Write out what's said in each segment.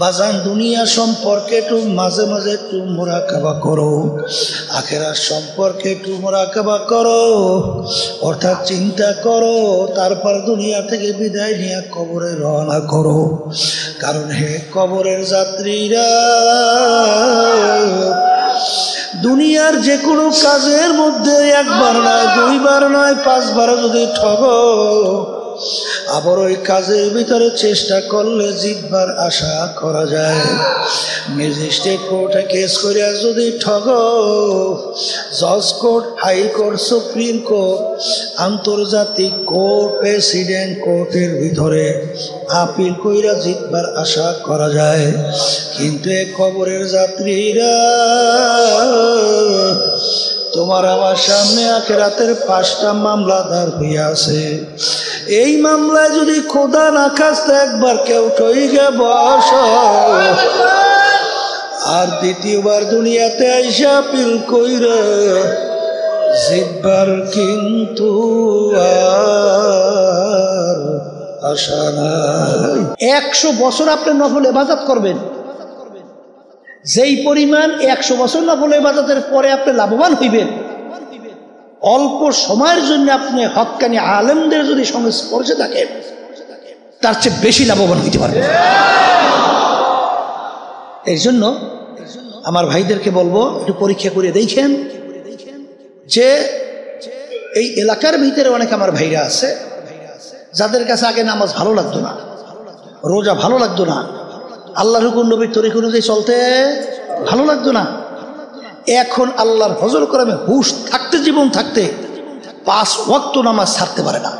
বাজান দুনিয়া সম্পর্কে একটু মাঝে মাঝে একটু মুরাকাবা করো, আখিরাত সম্পর্কে একটু মুরাকাবা করো, অর্থাৎ চিন্তা করো, তারপর দুনিয়া থেকে বিদায় নিয়ে কবরে রওনা করো। কারণ হে কবরের যাত্রীরা, দুনিয়ার যে কোনো কাজের মধ্যে একবার নয়, দুইবার নয়, পাঁচবার যদি ঠগো, আবার ওই কাজের ভিতরে চেষ্টা করলে জিতবার আশা করা যায়। ম্যাজিস্ট্রেট কোর্টে কেস করিয়া যদি ঠগো, জজ কোর্ট, হাইকোর্ট, সুপ্রিম কোর্ট, আন্তর্জাতিক কোর্ট, প্রেসিডেন্ট কোর্টের ভিতরে আপিল কইরা জিতবার আশা করা যায়। কিন্তু এ কবরের যাত্রীরা, তোমার আমার সামনে আখিরাতের 5টা মামলা দাঁড় হইয়া আছে। এই মামলায় যদি খোদা না খাস্তে একবার কেউ ঠইগে বস, আর দ্বিতীয়বার দুনিয়াতে আইসা আপিল কইরা জিতবার কিন্তু আর আশা নাই। 100 বছর আপনি নফল ইবাদত করবেন, যেই পরিমাণ 100 বছর নফল ইবাদতের পরে আপনি লাভবান হইবেন, অল্প সময়ের জন্য আপনি হক্কানি আলেমদের যদি সংস্পর্শে থাকেন, তার চেয়ে বেশি লাভবান হইতে পারবেন। এই জন্য আমার ভাইদেরকে বলবো, একটু পরীক্ষা করে দেখেন যে এই এলাকার ভিতরে অনেক আমার ভাইরা আছে যাদের কাছে আগে নামাজ ভালো লাগতো না, রোজা ভালো লাগতো না, আল্লাহর হুকুম নবীর তরিকা অনুযায়ী চলতে ভালো লাগতো না। এখন আল্লাহর ফজল কোরআনে হুশ থাকতে, জীবন থাকতে 5 ওয়াক্ত নামাজ ছাড়তে পারে না।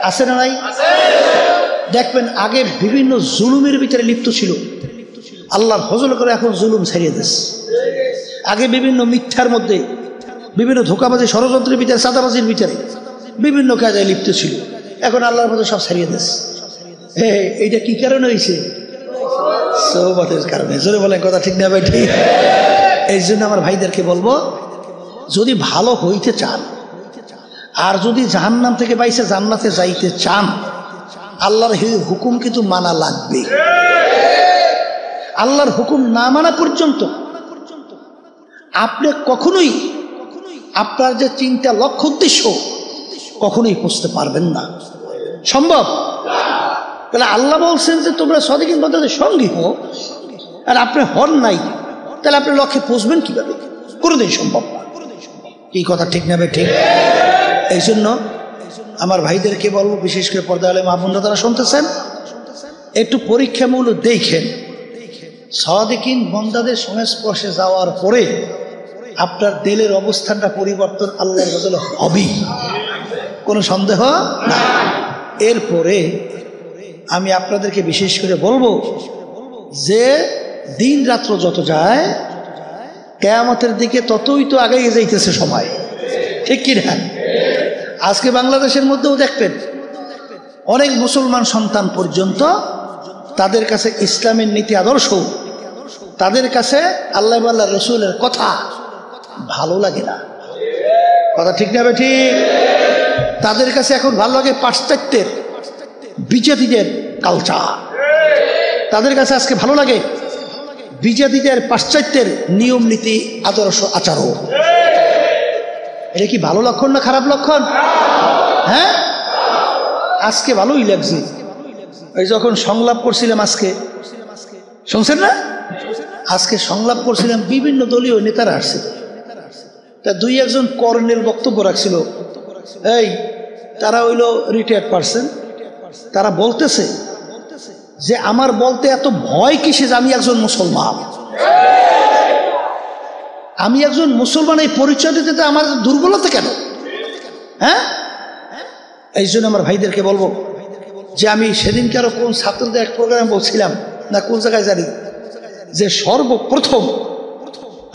আছে না নাই? দেখবেন আগে বিভিন্ন জুলুমের ভিতরে লিপ্ত ছিল, আল্লাহর ফজল করে এখন জুলুম ছাড়িয়ে দিস। আগে বিভিন্ন মিথ্যার মধ্যে, বিভিন্ন ধোঁকাবাজি, ষড়যন্ত্রের ভিতরে, চাঁদাবাজির ভিতরে বিভিন্ন কাজে লিপ্ত ছিল, এখন আল্লাহর ফজল সব ছাড়িয়ে দিস। এইটা কি কারণে হয়েছে? সওবাতের কারণে। জোরে বলেন, কথা ঠিক না ভাই? ঠিক। এই জন্য আমার ভাইদেরকে বলবো, যদি ভালো হইতে চান আর যদি জাহান্নাম থেকে বাইসে জান্নাতে যাইতে চান, আল্লাহর হুকুম কিন্তু মানা লাগবে। আল্লাহর হুকুম না মানা পর্যন্ত আপনি কখনোই আপনার যে চিন্তা, লক্ষ্য, উদ্দেশ্য কখনোই পৌঁছতে পারবেন না। সম্ভব? তাহলে আল্লাহ বলছেন যে তোমরা সাদিকিন বান্দাদের সঙ্গী হও, আর আপনি হন নাই, তাহলে আপনি লক্ষ্যে পৌঁছবেন কিভাবে? কোনোদিন সম্ভব না। এই কথা ঠিক না? ঠিক। এই জন্য আমার ভাইদেরকে বলবো, বিশেষ করে পর্দালে মা বোনরা তারা শুনতেছেন, একটু পরীক্ষামূলক দেখেন, সাদিকিন বান্দাদের সংস্পর্শে যাওয়ার পরে আপনার দিলের অবস্থানটা পরিবর্তন আল্লাহর বদলে হবেই, কোনো সন্দেহ না। এরপরে আমি আপনাদেরকে বিশেষ করে বলবো যে দিন রাত্র যত যায়, কিয়ামতের দিকে ততই তো আগে যাইতেছে সময়, ঠিক কি না? আজকে বাংলাদেশের মধ্যেও দেখবেন অনেক মুসলমান সন্তান পর্যন্ত তাদের কাছে ইসলামের নীতি আদর্শ, তাদের কাছে আল্লাহ আল্লাহ রসুলের কথা ভালো লাগে না। কথা ঠিক না? ঠিক। তাদের কাছে এখন ভালো লাগে পাশ্চাত্যের, বিজাতিদের কালচার। তাদের কাছে আজকে ভালো লাগে বিজাতিদের, পাশ্চাত্যের নিয়ম নীতি, আদর্শ, আচরণ। এটা কি ভালো লক্ষণ না খারাপ লক্ষণ? হ্যাঁ, আজকে ভালোই লাগছে। এই যখন সংলাপ করছিলাম আজকে, শুনছেন না? আজকে সংলাপ করছিলাম, বিভিন্ন দলীয় নেতারা আসছিল, তা 2-1 কর্নেল বক্তব্য রাখছিল। এই তারা হইল রিটায়ার্ড পার্সন, তারা বলতেছে যে আমার বলতে এত ভয় কিসে যে আমি একজন মুসলমান, আমি একজন মুসলমান, এই পরিচয় দিতে আমার দুর্বলতা কেন? হ্যাঁ, এই জন্য আমার ভাইদেরকে বলবো যে আমি সেদিনকে আরো কোন ছাত্রদের এক প্রোগ্রামে বলছিলাম না, কোন জায়গায় জানি, যে সর্বপ্রথম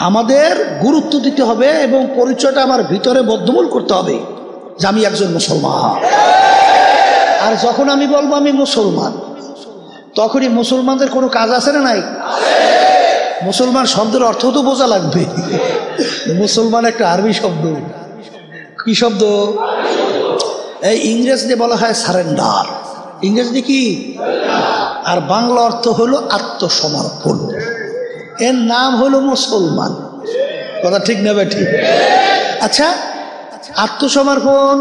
আমাদের গুরুত্ব দিতে হবে এবং পরিচয়টা আমার ভিতরে বদ্ধমূল করতে হবে যে আমি একজন মুসলমান। আর যখন আমি বলবো আমি মুসলমান, তখনই মুসলমানদের কোনো কাজ আছে না নাই? মুসলমান শব্দের অর্থ তো বোঝা লাগবে। মুসলমান একটা আরবি শব্দ। কি শব্দ? এই ইংরেজিতে বলা হয় সারেন্ডার। ইংরেজি কি? আর বাংলা অর্থ হলো আত্মসমর্পণ। এর নাম হলো মুসলমান। কথা ঠিক নেবে? ঠিক। আচ্ছা, আত্মসমর্পণ,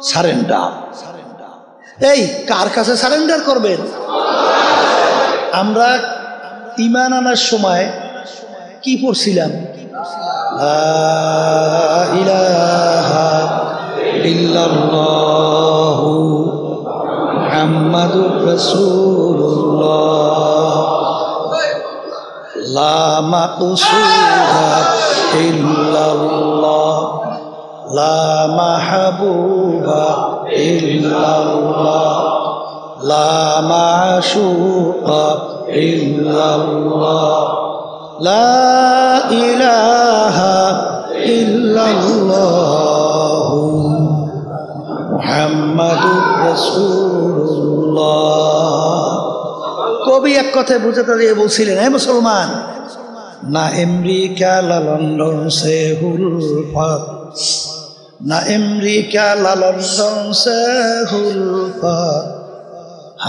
সারেন্ডার। এই কার কাছে সারেন্ডার করবেন? আমরা ঈমান আনার সময় কি পড়ছিলাম? লা ইলাহা ইল্লাল্লাহু মুহাম্মাদুর রাসূলুল্লাহ লা মাকসুদা ইল্লাল্লাহ লা মাহবুবা ইল্লাল্লাহ লা মাশুকা ইল্লাল্লাহ লা ইলাহা ইল্লাল্লাহ মুহাম্মাদুর রাসূলুল্লাহ। কবি এক কথায় বুঝাতে দিয়ে বলছিলেন, হে মুসলমান, না আমেরিকা লা লন্ডন সে হুলফাত, না আমেরিকা লা লন্ডন সে হুলফাত,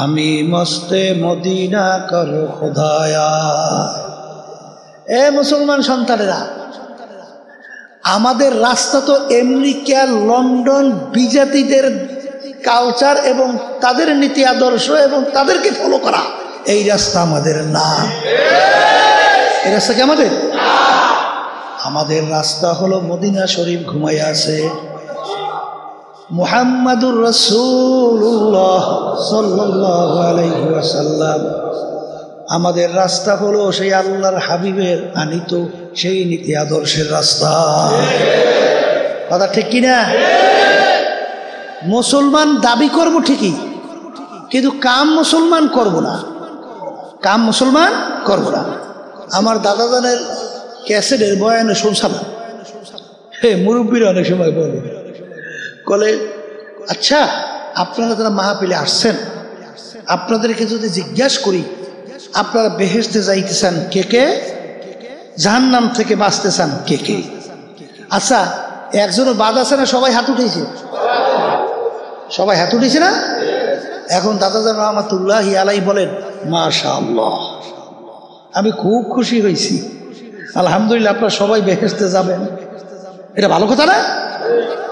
আমি মস্তে মদিনা কর খোদায়া। এ মুসলমান সন্তানেরা, আমাদের রাস্তা তো আমেরিকা লন্ডন বিজাতিদের কালচার এবং তাদের নীতি আদর্শ এবং তাদেরকে ফলো করা, এই রাস্তা আমাদের না। এই রাস্তা কি আমাদের? আমাদের রাস্তা হলো মদিনা শরীফ ঘুমাইয়া আছে, মুহাম্মাদুর রাসূলুল্লাহ সাল্লাল্লাহু আলাইহি ওয়াসাল্লাম। আমাদের রাস্তা হলো সেই আল্লাহর হাবিবের আনিত সেই নীতি আদর্শের রাস্তা। কথা ঠিক কিনা? মুসলমান দাবি করব ঠিকই, কিন্তু কাম মুসলমান করব না। কাম মুসলমান করব না। আমার দাদাজানের ক্যাসেটের বয়ানে শুনছাম, মুরব্বীরা অনেক সময় বলে, আচ্ছা আপনারা যারা মাহফিলে আসছেন, আপনাদেরকে যদি জিজ্ঞাসা করি আপনারা বেহেশতে যাইতে চান কে কে, জাহান্নাম থেকে বাঁচতে চান কে কে? আচ্ছা, একজনও বাদ আছে না? সবাই হাত উঠেছে, সবাই হাত উঠেছে না? এখন দাদাজান রহমাতুল্লাহি আলাইহি বলেন, মাশাআল্লাহ, আমি খুব খুশি হয়েছি, আলহামদুলিল্লাহ, আপনারা সবাই বেহেশতে যাবেন। এটা ভালো কথা না?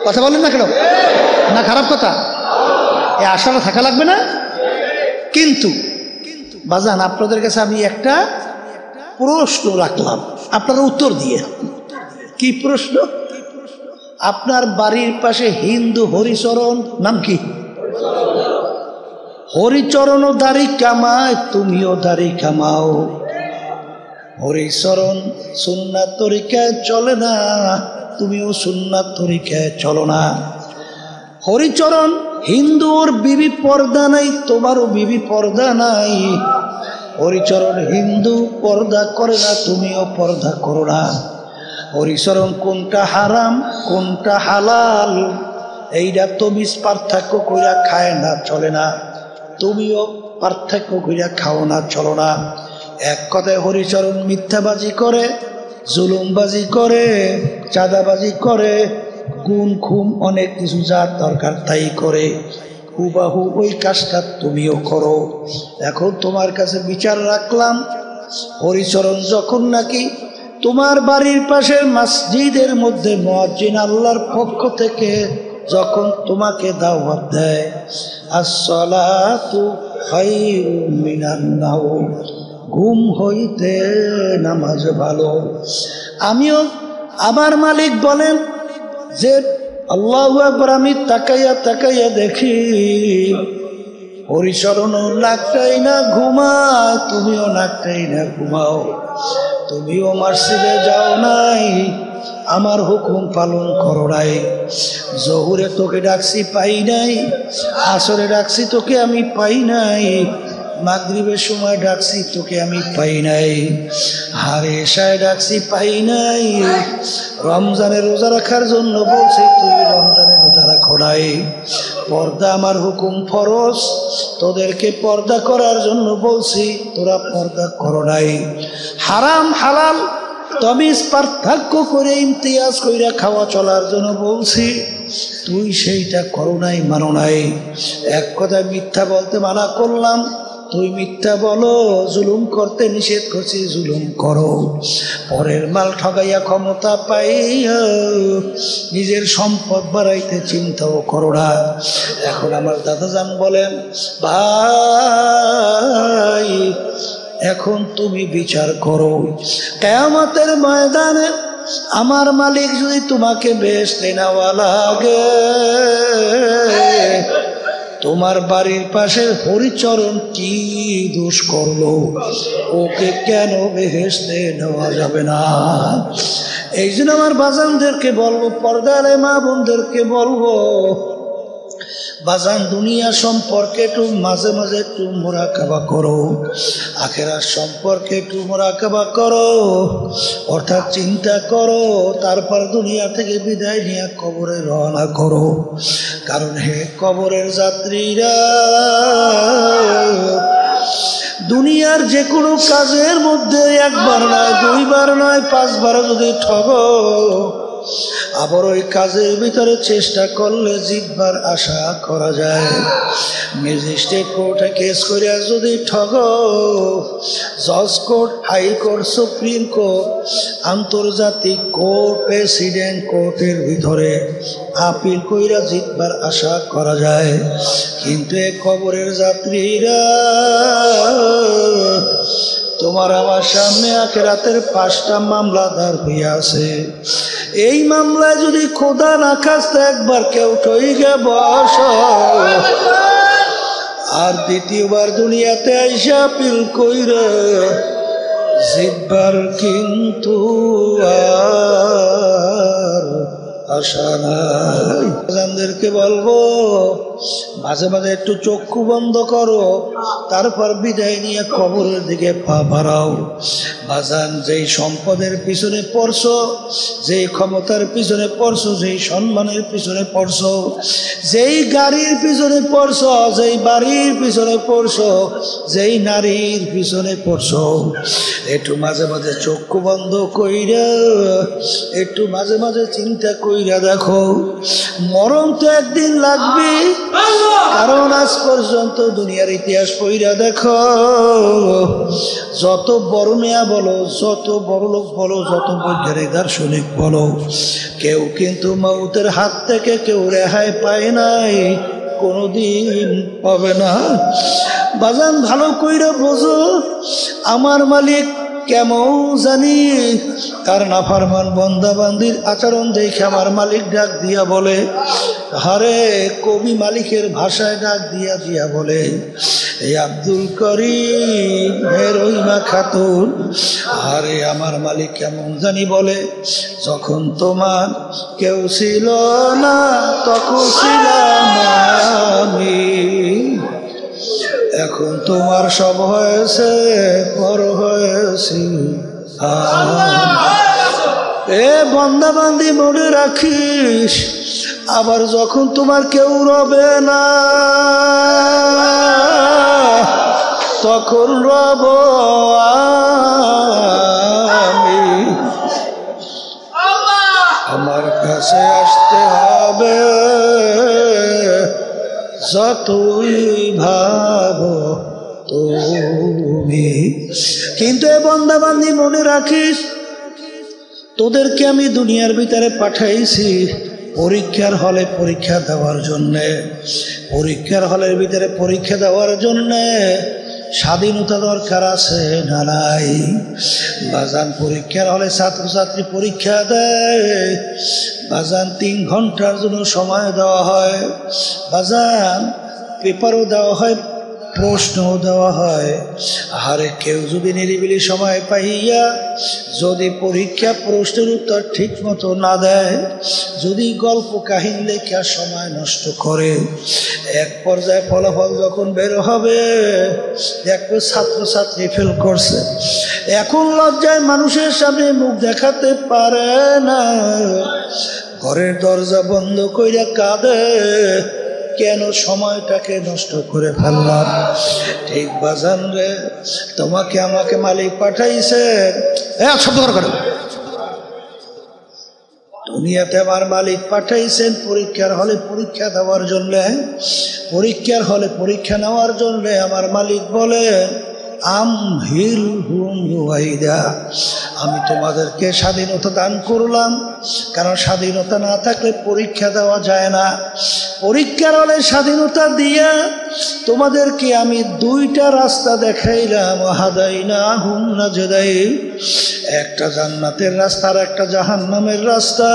কথা বলেন না কেন? না খারাপ কথা? এই আশাটা থাকা লাগবে না? কিন্তু বাজান, আপনাদের কাছে আমি একটা প্রশ্ন রাখলাম, আপনারা উত্তর দিয়ে। কি প্রশ্ন? আপনার বাড়ির পাশে হিন্দু হরিচরণ, নাম কি? হরিচরণও দাড়ি কামায়, তুমিও দাড়ি কামাও। হরিচরণ সুন্নাত তরিকায় চলে না, তুমিও সুন্নাত তরিকায় চলো না। হরিচরণ হিন্দুর বিবি পর্দা নাই, তোমারও বিবি পর্দা নাই। হরিচরণ হিন্দু পর্দা করে না, তুমিও পর্দা করো না। হরিচরণ কোনটা হারাম কোনটা হালাল এইটা তমিজ পার্থক্য কইরা খায় না, চলে না। তুমিও পার্থক্য কইরা খাও না, চলো না। এক কথায় হরিচরণ মিথ্যাবাজি করে, জুলুমবাজি করে, চাঁদাবাজি করে, গুণ খুম অনেক কিছু যার দরকার তাই করে। হুবাহু ওই কাজটা তুমিও করো। এখন তোমার কাছে বিচার রাখলাম, হরিচরণ যখন নাকি তোমার বাড়ির পাশের মসজিদের মধ্যে মুয়াজ্জিন আল্লাহর পক্ষ থেকে যখন তোমাকে দাওয়াত দেয়, আসসালাতু খায়রুম মিনান নাওম, ঘুম হইতে নামাজ ভালো। আমিও আমার মালিক বলেন যে আল্লাহু আকবার, আমি তাকাইয়া তাকাইয়া দেখি হরিচরণও নাকটাই না ঘুমায়, তুমিও নাকটাই না ঘুমাও। তুমিও মসজিদে যাও নাই, আমার হুকুম পালন করো নাই। জহুরে তোকে ডাকছি পাই নাই, আসরে ডাকছি তোকে আমি পাই নাই, মাগরিবের সময় ডাকছি তোকে আমি পাই নাই, হারে এশায় ডাকছি পাই নাই। রমজানের রোজা রাখার জন্য বলছি, তুই রমজানের রোজা রাখো নাই। পর্দা আমার হুকুম ফরজ, তোদেরকে পর্দা করার জন্য বলছি, তোরা পর্দা করো নাই। হারাম হালাল তমিজ পার্থক্য করে ইমতিয়াজ কইরা খাওয়া চলার জন্য বলছি, তুই সেইটা করো নাই, মানো নাই। এক কথায় মিথ্যা বলতে মানা করলাম, তুই মিথ্যা বলো, জুলুম করতে নিষেধ করছি, জুলুম করো। পরের মাল ঠগাইয়া ক্ষমতা পাইয়া নিজের সম্পদ বাড়াইতে চিন্তাও করো না। এখন আমার দাদাজান বলেন, ভাই এখন তুমি বিচার করো, কিয়ামতের ময়দানে আমার মালিক যদি তোমাকে বেহেশতে নেওয়া লাগে, তোমার বাড়ির পাশের হরিচরণ কি দোষ করলো, ওকে কেন বেহেশতে নেওয়া যাবে না? এই জন্য আমার বাজানদেরকে বলবো, পর্দার মা বোনদেরকে বলবো, বাজান দুনিয়া সম্পর্কে একটু মাঝে মাঝে একটু মুরাকাবা করো, আখিরাত সম্পর্কে একটু মুরাকাবা করো, অর্থাৎ চিন্তা করো, তারপর দুনিয়া থেকে বিদায় নিয়ে কবরে রওনা করো। কারণ হে কবরের যাত্রীরা, দুনিয়ার যে কোনো কাজের মধ্যে একবার নয়, দুইবার নয়, 5 বার যদি ঠগো, আবার ওই কাজের ভিতরে চেষ্টা করলে জিতবার আশা করা যায়। ম্যাজিস্ট্রেট কোর্টে কেস করিয়া যদি ঠগো, জজ কোর্ট, হাইকোর্ট, সুপ্রিম কোর্ট, আন্তর্জাতিক কোর্ট, প্রেসিডেন্ট কোর্টের ভিতরে আপিল কইরা জিতবার আশা করা যায়। কিন্তু এ কবরের যাত্রীরা, তোমার আমার সামনে আখিরাতের 5টা মামলা দাঁড় হইয়া আছে। এই মামলায় যদি খোদা না খাস্তে একবার কেউ ঠইগে বস, আর দ্বিতীয়বার দুনিয়াতে আইসা আপিল কইরা জিতবার কিন্তু আর আশা নাই। বাজানদেরকে বলবো, মাঝে মাঝে একটু চক্ষু বন্ধ করো, তারপর বিদায় নিয়ে কবরের দিকে পা বাড়াও। বাজান, যেই সম্পদের পিছনে পড়ছো, যেই ক্ষমতার পিছনে পড়ছো, যেই সম্মানের পিছনে পড়ছো, যেই গাড়ির পিছনে পড়ছো, যেই বাড়ির পিছনে পড়ছো, যেই নারীর পিছনে পড়ছো, একটু মাঝে মাঝে চক্ষু বন্ধ কইরা একটু মাঝে মাঝে চিন্তা কইরা দেখো, মরণ তো একদিন লাগবে। কারণ আজ পর্যন্ত দুনিয়ার ইতিহাস পইরা দেখো, যত বড় মেয়া বলো, যত বড় লোক বলো, যত বৈজ্ঞানিক দার্শনিক বলো, কেউ কিন্তু মউতের হাত থেকে কেউ রেহাই পায় নাই, কোনদিন পাবে না। বাজান ভালো কইরা বোঝো, আমার মালিক কেমন জানি, কার নাফরমান বান্দা বান্দির আচরণ দেখে আমার মালিক ডাক দিয়া বলে, হারে কবি মালিকের ভাষায় ডাক দিয়া দিয়া বলে, এই আব্দুল করিম হে রহিমা খাতুন, আরে আমার মালিক কেমন জানি বলে, যখন তোমার কেউ ছিল না তখন ছিলাম আমি, এখন তোমার সব হয়েছে, পর হয়েছি। এ বান্দা বান্দি মনে রাখিস, আবার যখন তোমার কেউ রবে না, তখন রব আমি। আমার কাছে আসতে হবে যতই ভাবো তুমি। কিন্তু এ বান্দা বান্দি মনে রাখিস, তোদেরকে আমি দুনিয়ার ভিতরে পাঠাইছি পরীক্ষার হলে পরীক্ষা দেওয়ার জন্যে, পরীক্ষার হলের ভিতরে পরীক্ষা দেওয়ার জন্যে স্বাধীনতা দরকার আছে না নাই? বাজান পরীক্ষার হলে ছাত্রছাত্রী পরীক্ষা দেয়, বাজান 3 ঘন্টার জন্য সময় দেওয়া হয়, বাজান পেপারও দেওয়া হয়, প্রশ্নও দেওয়া হয়। আরে কেউ যদি নিরিবিলি সময় পাইয়া যদি পরীক্ষা প্রশ্নের উত্তর ঠিক মতো না দেয়, যদি গল্প কাহিনী লেখা সময় নষ্ট করে, এক পর্যায়ে ফলাফল যখন বের হবে দেখবে ছাত্রছাত্রী ফেল করছে। এখন লজ্জায় মানুষের সামনে মুখ দেখাতে পারে না, ঘরের দরজা বন্ধ কইরা কাঁদে, কেন সময়টাকে নষ্ট করে ফেললাম। ঠিক বাজান রে, তোমাকে আমাকে মালিক পাঠাইছে, শব্দ করে দুনিয়াতে আমার মালিক পাঠাইছেন পরীক্ষার হলে পরীক্ষা দেওয়ার জন্য, পরীক্ষার হলে পরীক্ষা নেওয়ার জন্য। আমার মালিক বলে আমি তোমাদেরকে স্বাধীনতা দান করলাম, কারণ স্বাধীনতা না থাকলে পরীক্ষা দেওয়া যায় না। পরীক্ষার হলে স্বাধীনতা দিয়া তোমাদেরকে আমি দুইটা রাস্তা দেখাইলাম, হাদাইনাহুম নাজদাইন, একটা জান্নাতের রাস্তা আর একটা জাহান্নামের রাস্তা।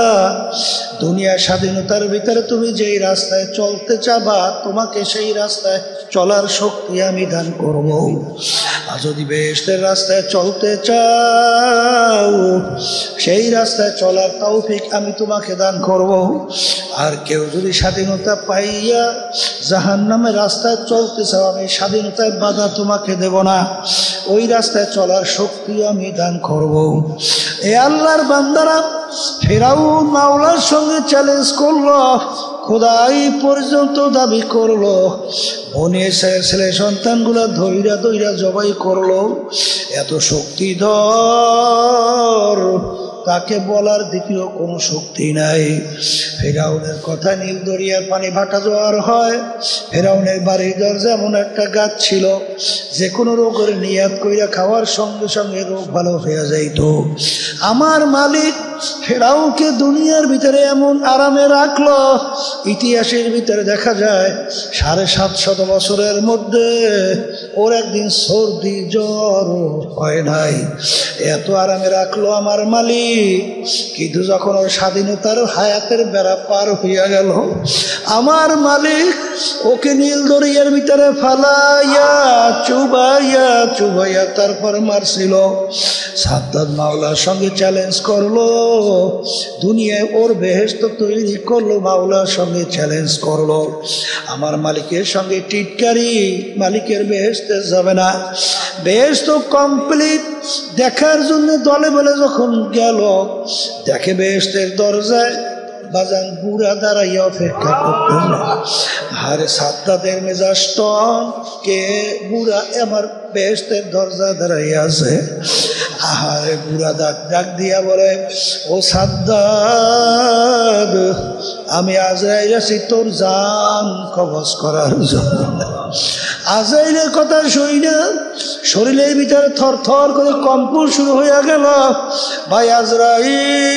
দুনিয়ার স্বাধীনতার ভিতরে তুমি যেই রাস্তায় চলতে চাবা, তোমাকে সেই রাস্তায় চলার শক্তি আমি দান করব। আর যদি বেহেশতের রাস্তায় চলতে চাও, সেই রাস্তায় চলার তৌফিক আমি তোমাকে দান করব। আর কেউ যদি স্বাধীনতা পাইয়া জাহান্নামের রাস্তায় চলতে চাও, আমি স্বাধীনতায় বাধা তোমাকে দেব না, ওই রাস্তায় চলার শক্তি আমি দান করব। এ আল্লাহর বান্দারা ফিরআউন মাওলার সঙ্গে চ্যালেঞ্জ করলো, খোদাই পর্যন্ত দাবি করলো, বনে ইসরাইলের ছেলে সন্তানগুলা ধৈরা ধৈরা জবাই করলো। এত শক্তিধর, তাকে বলার দ্বিতীয় কোনো শক্তি নাই। ফিরআউনের কথা নীল দরিয়ার পানি ভাটা জোয়ার হয়। ফিরআউনের বাড়ির দরজা এমন একটা গাছ ছিল, যে কোনো রোগের নিয়াত কইরা খাওয়ার সঙ্গে সঙ্গে রোগ ভালো হয়ে যাইত। আমার মালিক ফিরআউনকে দুনিয়ার ভিতরে এমন আরামে রাখলো, ইতিহাসের ভিতরে দেখা যায় ৭৫০ বছরের মধ্যে ওর একদিন সর্দি জ্বর হয় নাই, এত আরামে রাখলো আমার মালিক। কিন্তু যখন ওর স্বাধীনতার হায়াতের বেড়া পার হইয়া গেল, আমার মালিক ওকে নীল দরিয়ার ভিতরে ফালাইয়া চুবাইয়া চুবাইয়া তারপর মারছিল। সাদ্দাত মাওলার সঙ্গে চ্যালেঞ্জ করলো, দুনিয়ায় ওর বেহেশত তৈরি করলো, মাওলার সঙ্গে চ্যালেঞ্জ করলো। আমার মালিকের সঙ্গে টিটকারি, মালিকের বেহেশতে যাবে না। বেহেশত কমপ্লিট দেখার জন্য দলে বলে যখন গেল, দেখে বেহেশতের দরজায় বাজান বুড়া দাঁড়াইয়া অপেক্ষা করতেন। আরে সাদ্দাতের মেজাজ টন, কে বুড়া আমার বেহেশতের দরজা দাঁড়াইয়া আছে। আহারে বুড়া ডাক দিয়া বলে, ও সাদ্দাত, আমি আজরাইল আছি তোর জান কবজ করার জন্য। আজরাইলের কথা শুই না, শরীরের ভিতরে থর থর করে কম্পন শুরু হয়ে গেল। ভাই আজরাইল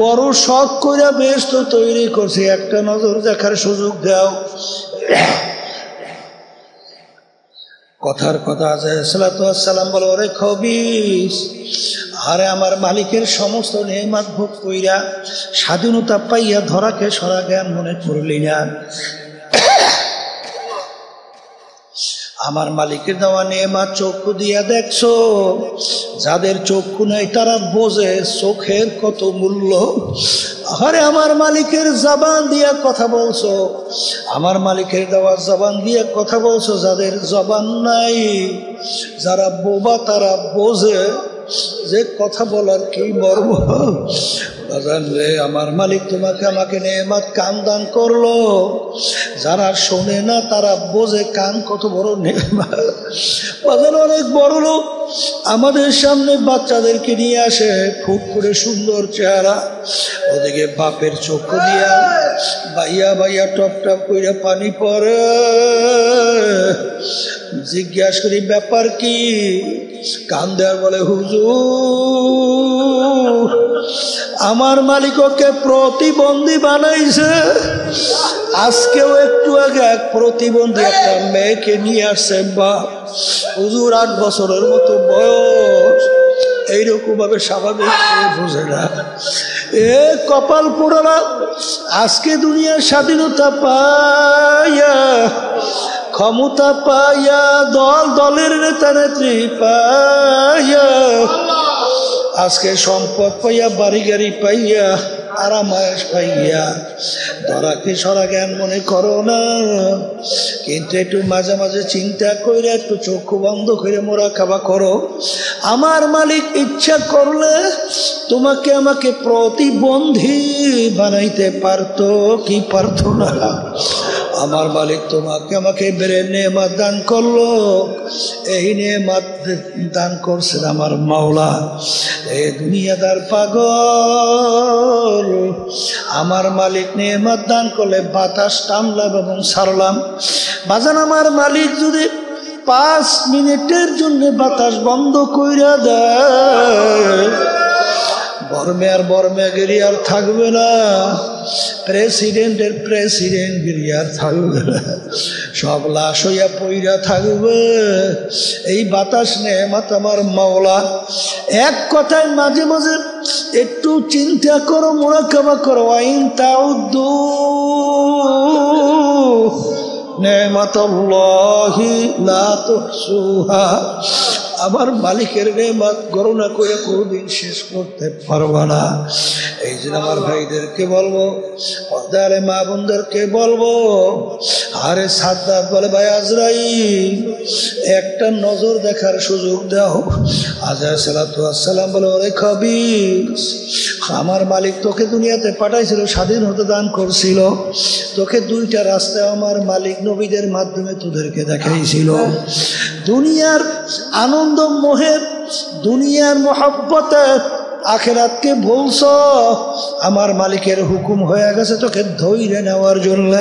বড় শখ করে বেহেশত তৈরি করছে, একটা নজর দেখার সুযোগ দাও। কথার কথা আজরাইল সালাতু সালাম বলে, ওরে খবিস, আরে আমার মালিকের সমস্ত নেয়ামত ভোগ কইরা স্বাধীনতা পাইয়া ধরাকে সরা জ্ঞান মনে করলি না। আমার মালিকের দেওয়া নেয়ামত চক্ষু দিয়া দেখছো, যাদের চক্ষু নাই তারা বোঝে চোখের কত মূল্য। আরে আমার মালিকের জবান দিয়া কথা বলছো, আমার মালিকের দেওয়া জবান দিয়া কথা বলছো, যাদের জবান নাই, যারা বোবা তারা বোঝে যে কথা বলার কি মর্ম। রে আমার মালিক তোমাকে আমাকে নেয়ামত কান দান করলো, যারা শোনে না তারা বোঝে কান কত বড় নেয়ামত। বাজার অনেক বড় লোক আমাদের সামনে বাচ্চাদেরকে নিয়ে আসে, ফুট করে সুন্দর চেহারা, ওদিকে বাপের চক্ষু দিয়া বাইয়া বাইয়া টপ টপ করে পানি পড়ে। জিজ্ঞাসা করি ব্যাপার কি? কান দেওয়ার বলে, হুজুর আমার মালিক ওকে প্রতিবন্ধী বানাইছে। আজকেও একটু আগে এক প্রতিবন্ধী একটা মেয়েকে নিয়ে আসছে, বা হুজুর 8 বছরের মতো বয়স, এইরকম ভাবে স্বাভাবিক বুঝে না। এ কপাল পোড়ালা, আজকে দুনিয়ার স্বাধীনতা পাইয়া, ক্ষমতা পাইয়া, দল দলের নেতা নেত্রী পাইয়া, আজকে সম্পদ পাইয়া, বাড়ি গাড়ি পাইয়া, আরামায়েশ পাইয়া ধরাকে সরা জ্ঞান মনে করো না। কিন্তু একটু মাঝে মাঝে চিন্তা করে, একটু চক্ষু বন্ধ করে মোরাকাবা করো। আমার মালিক ইচ্ছা করলে তোমাকে আমাকে প্রতিবন্ধী বানাইতে পারতো কি পারতো না? আমার মালিক তোমাকে আমাকে বেড়ে নেয়ামত দান করলো, এই নেয়ামত দান করছেন আমার মাওলা। এই দুনিয়াদার পাগল, আমার মালিক নেয়ামত দান করলে বাতাস টানলাম এবং ছাড়লাম। বাজান আমার মালিক যদি 5 মিনিটের জন্য বাতাস বন্ধ কইরা দেয়, বর্মে আর থাকবে না, প্রেসিডেন্টের প্রেসিডেন্টগিরি আর থাকবে না, সব লাশ হইয়া পইরা থাকবে। এই বাতাস নেয়ামত আমার মাওলা। এক কথায় মাঝে মাঝে একটু চিন্তা করো, মুরাকাবা করো, আইন তাউদ্দু নেয়ামাতুল্লাহি লা তুহসুহা। আমার মালিকের নেয়ামত গণনা করে কোনদিন শেষ করতে পারবা না। এই জন্য আমার ভাইদেরকে বলবো, পর্দার মা বোনদেরকে বলবো, আরে সাদ্দাত বলে ভাই আজরাইল একটা নজর দেখার সুযোগ দাও। আজরাইল সালাতু আসসালাম বলে, ওরে খবিস, আমার মালিক তোকে দুনিয়াতে পাঠাইছিল, স্বাধীনতা দান করছিল, তোকে 2টা রাস্তায় আমার মালিক নবীদের মাধ্যমে তোদেরকে দেখাইছিল। দুনিয়ার আনন্দ মোহে, দুনিয়ার মোহাব্বতে আখেরাতকে বলছ, আমার মালিকের হুকুম হয়ে গেছে তোকে ধৈর্য নেওয়ার জন্য।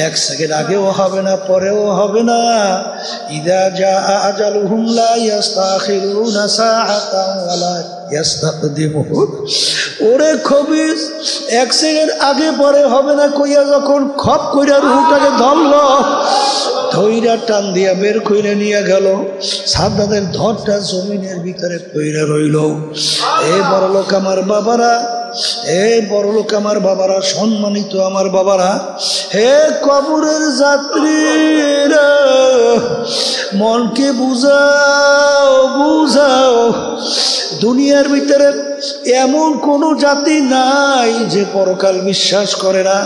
1 সেকেন্ড আগেও হবে না, পরেও হবে না। ইদা জাআ আজালুহুম লা ইস্তাখিরুনা সাআতান ওয়া লা ইস্তাকদিমুন। ওরে খবিস, 1 সেকেন্ড আগে পরে হবে না কইয়া যখন খপ কইরা রুহটাকে ধরলো, ধৈরা টান দিয়া বের কইরে নিয়ে গেল, সাদ্দাতের ধরটা জমিনের ভিতরে কইরা রইল। এই বড় লোক আমার বাবারা, এই বড় লোক আমার বাবারা, সম্মানিত আমার বাবারা, হে কবরের যাত্রীরা, মনকে বুঝাও বুঝাও, দুনিয়ার ভিতরে এমন কোনো জাতি নাই যে পরকাল বিশ্বাস করে না।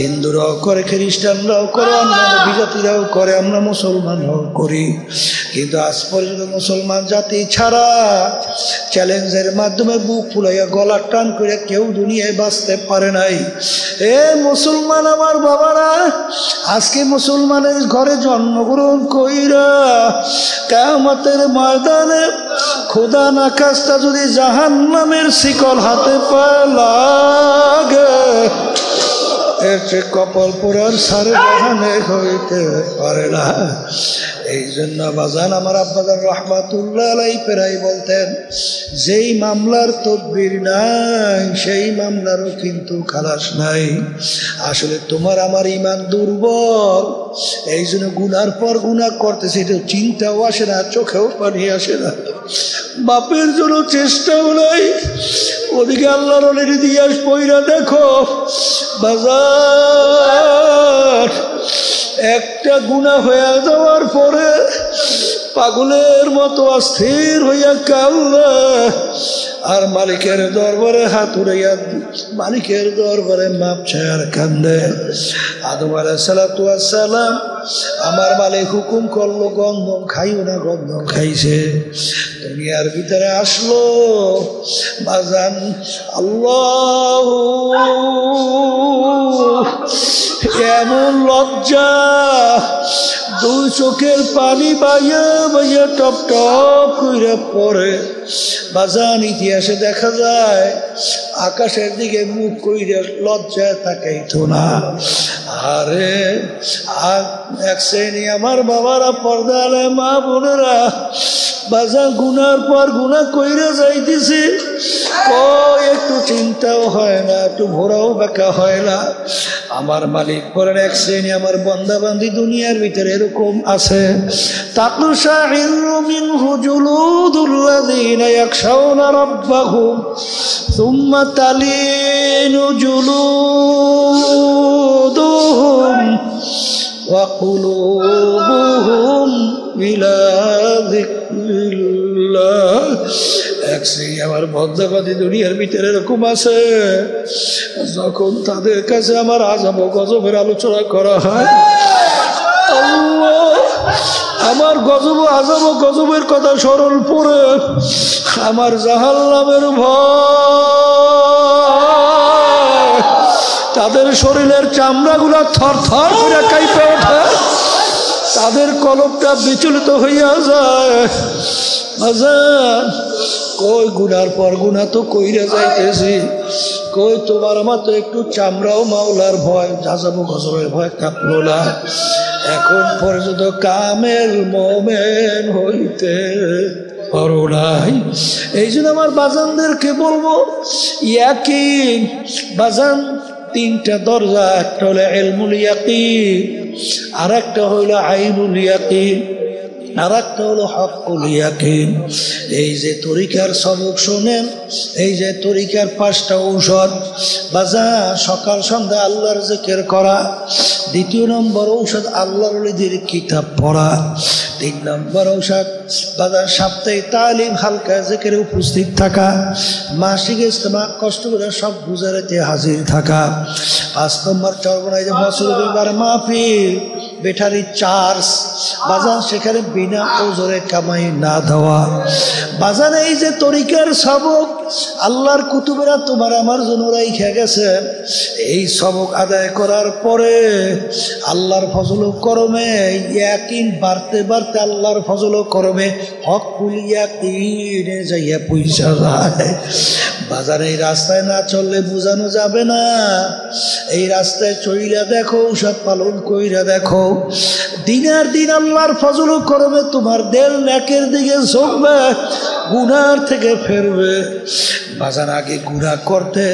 হিন্দুরাও করে, খ্রিস্টানরাও করে, অন্যান্য বিজাতিরাও করে, আমরা মুসলমানরাও করি, কিন্তু আজ পর্যন্ত মুসলমান জাতি ছাড়া চ্যালেঞ্জের মাধ্যমে বুক ফুলাইয়া গলার টান করে কেউ দুনিয়ায় বাঁচতে পারে নাই। এ মুসলমান আমার বাবারা, আজকে মুসলমানের ঘরে জন্মগ্রহণ কইরা কিয়ামতের ময়দানে খোদা না খাস্তা যদি জাহান্নামের শিকল হাতে পায় লাগে, এর চেয়ে কপাল পোড়ার সারে জাহানে হইতে পারে না। এই জন্য বাজান আমার আব্বাজান রহমাতুল্লাহ আলাইহি প্রায় বলতেন, যেই মামলার তদবির নাই সেই মামলারও কিন্তু খালাস নাই। আসলে তোমার আমার ইমান দুর্বল, এই জন্য গুনার পর গুনাহ করতেছে, এটা চিন্তাও আসে না, চোখেও পানি আসে না, বাপের জন্য চেষ্টাও নাই। ওদিকে আল্লাহর ওলির ইতিহাস পইরা দেখো বাজার, একটা গুনাহ হয়ে যাওয়ার পরে পাগলের মতো অস্থির হইয়া কাঁদে, আর মালিকের দরবারে হাত উড়াইয়া মালিকের দরবারে মাপ চায় আর কান্দে। আদম আলাইহিস সালাতু ওয়াস সালাম, আমার মালিক হুকুম করলো গন্ধম খাইও না, গন্ধম খাইছে, দুনিয়ার ভিতরে আসলো। বাজান আল্লাহ, এমন লজ্জা, 2 চোখের পানি বাইয়া বাইয়া টপ টপ কইরা পড়ে। বাজান ইতিহাসে দেখা যায় আকাশের দিকে মুখ কইরা লজ্জায় তাকাইতো না। আরে এক শ্রেণী আমার বাবারা, পর্দালে মা বোনেরা, বাজার গুনার পর গুনা কইরা যাইতেছে, একটু চিন্তাও হয় না, একটু ঘোরাও বেকা হয় না। আমার মালিক বলেন, এক শ্রেণী আমার বান্দা বান্দি দুনিয়ার ভিতরে এরকম আছে, তাকশাইরু মিনহু জুলুদুল্লাযীনা ইয়াখশাউনা রাব্বাহুম সুম্মা তালিনু জুলুদুহুম ওয়া কুলুবুহুম ইলা যিকরিল্লাহ। এক শ্রেণী আমার বন্দাবাদী দুনিয়ার ভিতরে এরকম আছে, যখন তাদের কাছে আমার আযাব ও গজবের আলোচনা করা হয়, আল্লাহ আমার গজব আযাব ও গজবের কথা স্মরণ পড়ে আমার জাহান্নামের ভয়, তাদের শরীরের চামড়াগুলো থর থর করে কাঁপে ওঠে, তাদের কলবটা বিচলিত হইয়া যায়। বাজান কই গুনার পর গুনা তো কইরা যাইতেছি, কই তোমার মতো একটু চামড়াও মাওলার ভয়, যাযাবো গজবের ভয় কাঁপলো না। এখন পর্যন্ত কামেল মোমেন হইতে পারো নাই। এই জন্য আমার বাজানদেরকে বলবো, ইয়াকিন বাজান তিনটা দরজা, একটা হলো ইলমুল ইয়াকিন, আর একটা হলো আইনুল ইয়াকিন, আর একটা হলো হকুল ইয়াকিন। এই যে তরিকার সবক শোনেন, এই যে তরিকার 5টা ঔষধ বাজার, সকাল সন্ধ্যা আল্লাহর জিকির করা। 2 নম্বর ঔষধ আল্লাহর ওলিদের কিতাব পড়া। 3 নম্বর ঔষধ বাজার সাপ্তাহিক তালিম, হালকা জিকিরে উপস্থিত থাকা। মাসিক ইজতেমা কষ্ট করে সব গুজারাতে হাজির থাকা। 5 নম্বর চরবনায় যে বছর 2বার মাহফিল, ব্যাটারি চার্জ বাজার, সেখানে বিনা ওজরে কামাই না দেওয়া। বাজার এই যে তরিকার সবক আল্লাহর কুতুবেরা তোমার আমার জন্য রাইখা গেছে, এই সবক আদায় করার পরে আল্লাহর ফজল ও করমে ইয়াকিন বাড়তে বাড়তে আল্লাহর ফজল ও করমে হকুল ইয়াকিনে যাইয়া পয়সা যায়। বাজারে এই রাস্তায় না চললে বোঝানো যাবে না। এই রাস্তায় চইরা দেখো, ঔষধ পালন কইরা দেখো, দিনের দিন আল্লাহর ফজল ও করমে তোমার দিল নেকের দিকে ঝুঁকবে, গুনার থেকে ফেরবে। বাজার আগে গুনাহ করতে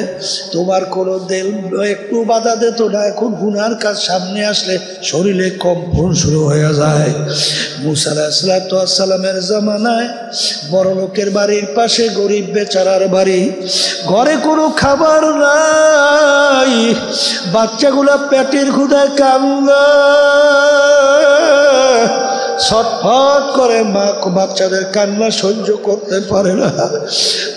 তোমার কোনো দিল একটু বাধা দিত না, এখন গুনার কাজ সামনে আসলে শরীরে কম্পন শুরু হয়ে যায়। মুসা আলাইহিস সালামের জামানায় বড় লোকের বাড়ির পাশে গরিব বেচারার বাড়ি, ঘরে কোনো খাবার নাই, বাচ্চাগুলা পেটের ক্ষুধায় কান্না, ছটফট করে মা বাচ্চাদের কান্না সহ্য করতে পারে না।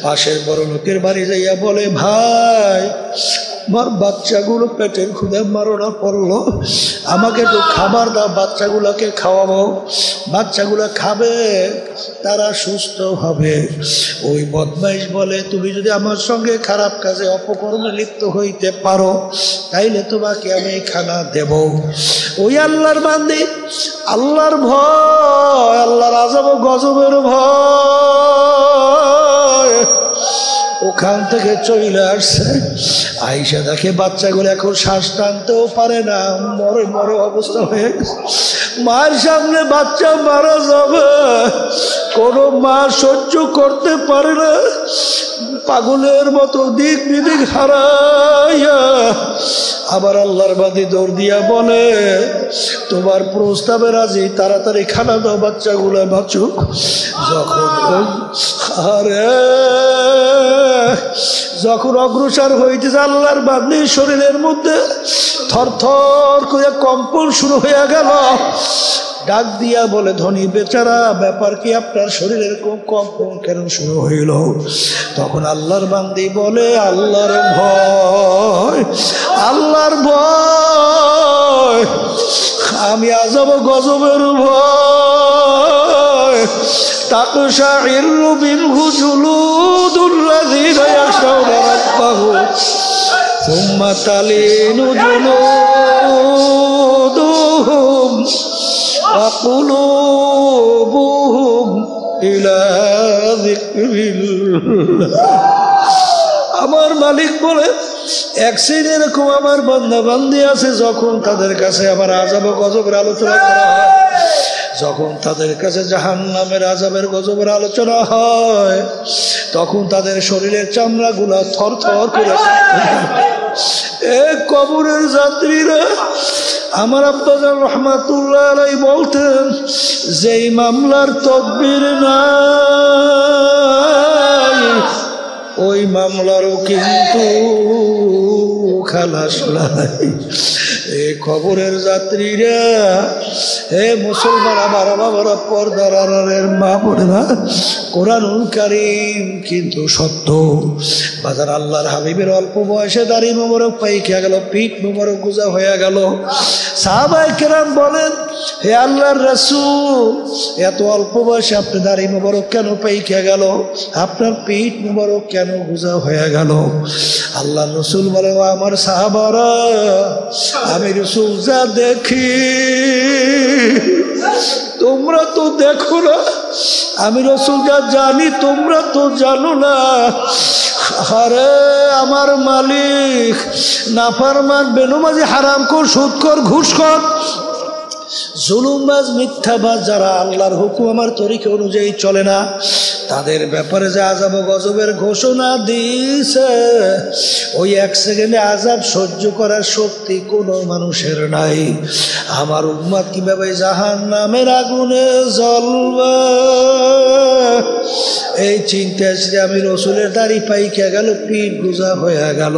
পাশের বড় লোকের বাড়ি যাইয়া বলে, ভাই আমার বাচ্চাগুলো পেটের ক্ষুধায় মারণা পড়লো, আমাকে একটু খাবার দাও, বাচ্চাগুলোকে খাওয়াবো, বাচ্চাগুলো খাবে, তারা সুস্থ হবে। ওই বদমাইশ বলে, তুমি যদি আমার সঙ্গে খারাপ কাজে অপকর্মে লিপ্ত হইতে পারো তাইলে তোমাকে আমি খানা দেব। ওই আল্লাহর বান্দি আল্লাহর ভয়, আল্লাহর আযাব ও গজবের ভয় ওখান থেকে চলে আসছে। আইসা দেখে বাচ্চাগুলো এখন শ্বাস টানতেও পারে না, মরে মরে অবস্থা হয়ে গেছে। মায়ের সামনে বাচ্চা মারা যাবে, কোনো মা সহ্য করতে পারে না, পাগলের মতো দিক বিদিক হারাইয়া আবার আল্লাহর বাদী দৌড় দিয়া বলে, তোমার প্রস্তাবে রাজি, তাড়াতাড়ি খানা দাও, বাচ্চাগুলো বাঁচুক। যখন অগ্রসর হইতেছে আল্লাহর বান্দির শরীরের মধ্যে থর থর করে কম্পন শুরু হয়ে গেল। ডাক দিয়া বলে, ধনী বেচারা, ব্যাপার কি, আপনার শরীরের কম্পন কেন শুরু হইল? তখন আল্লাহর বান্দি বলে, আল্লাহর ভয়, আল্লাহর ভয়, আমি আযাব গজবের ভয়। তাকশাইরু মিনহু জুলুদুল্লাযীনা ইয়াখশাউনা রাব্বাহুম সুম্মা তালিনু জুলুদুহুম ওয়া কুলুবুহুম ইলা যিকরিল্লাহ। আমার মালিক বলে, এক শ্রেণী এরকম আমার বান্দা বান্দি আছে, যখন তাদের কাছে আমার আযাব গজবের আলোচনা করা হয়, যখন তাদের কাছে জাহান্নামের আযাবের গজবের আলোচনা হয়, তখন তাদের শরীরের চামড়াগুলা থর থর করে। এ কবরের যাত্রীরা, আমার আব্বাজান রহমাতুল্লাহ আলাইহি বলতেন, যেই মামলার তদবির নাই ওই মামলারও কিন্তু খালাস নাই। এ খবরের যাত্রীরা, হে মুসলমান আমার বাবারা, পর্দার আড়ালের মা বোনেরা, কোরআনুল কারীম কিন্তু সত্য। বাজার আল্লাহর হাবিবের অল্প বয়সে দাড়ি মোবারক পাইকে গেল, পিঠ মোবারক গুজা হয়ে গেল। সাহাবায়ে কেরাম বলেন, হে আল্লাহর রাসূল, এত অল্প বয়সে আপনি দাড়ি মোবারক কেন পাইকে গেল, আপনার পিঠ মোবারক কেন গুজা হয়ে গেল? আল্লাহর রাসূল বলে, ও আমার সাহাবারা, আমি রাসূল যা দেখি তোমরা তো দেখো না, আমি রাসূল যা জানি তোমরা তো জানো না। আরে আমার মালিক নাফরমান, বেনমাজি, হারামখোর, সুদখোর, ঘুষখোর, জুলুমবাজ, মিথ্যাবাজ যারা আল্লাহর হুকুম আমার তরিকা অনুযায়ী চলে না, তাদের ব্যাপারে যে আযাব গজবের ঘোষণা দিয়েছে, ওই এক সেকেন্ডে আযাব সহ্য করার শক্তি কোনো মানুষের নাই। আমার উম্মত কিভাবে জাহান্নামের আগুনে জ্বলবে, এই চিন্তা আসলে আমি রসুলের দাড়ি পাইকে গেল, পিঠ গুজা হয়ে গেল।